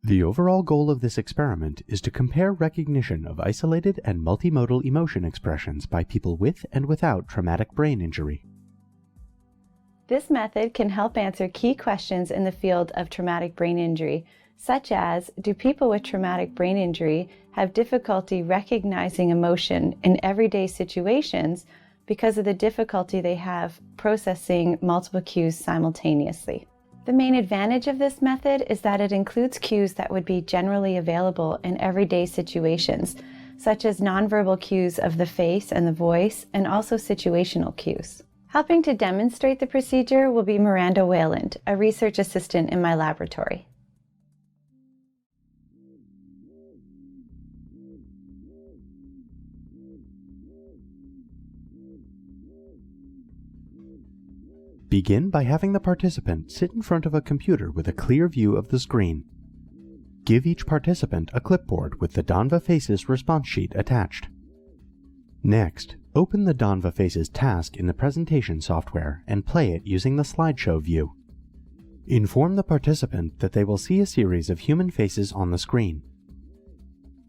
The overall goal of this experiment is to compare recognition of isolated and multimodal emotion expressions by people with and without traumatic brain injury. This method can help answer key questions in the field of traumatic brain injury, such as, do people with traumatic brain injury have difficulty recognizing emotion in everyday situations because of the difficulty they have processing multiple cues simultaneously? The main advantage of this method is that it includes cues that would be generally available in everyday situations, such as nonverbal cues of the face and the voice, and also situational cues. Helping to demonstrate the procedure will be Miranda Wayland, a research assistant in my laboratory. Begin by having the participant sit in front of a computer with a clear view of the screen. Give each participant a clipboard with the DonVa Faces response sheet attached. Next, open the DonVa Faces task in the presentation software and play it using the slideshow view. Inform the participant that they will see a series of human faces on the screen.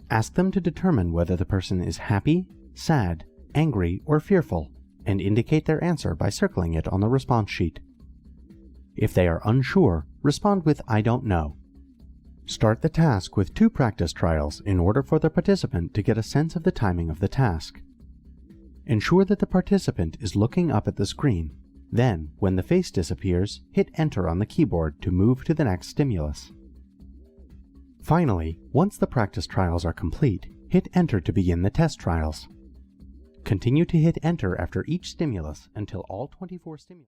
Ask them to determine whether the person is happy, sad, angry, or fearful, and indicate their answer by circling it on the response sheet. If they are unsure, respond with "I don't know." Start the task with 2 practice trials in order for the participant to get a sense of the timing of the task. Ensure that the participant is looking up at the screen. Then, when the face disappears, hit Enter on the keyboard to move to the next stimulus. Finally, once the practice trials are complete, hit Enter to begin the test trials. Continue to hit Enter after each stimulus until all 24 stimuli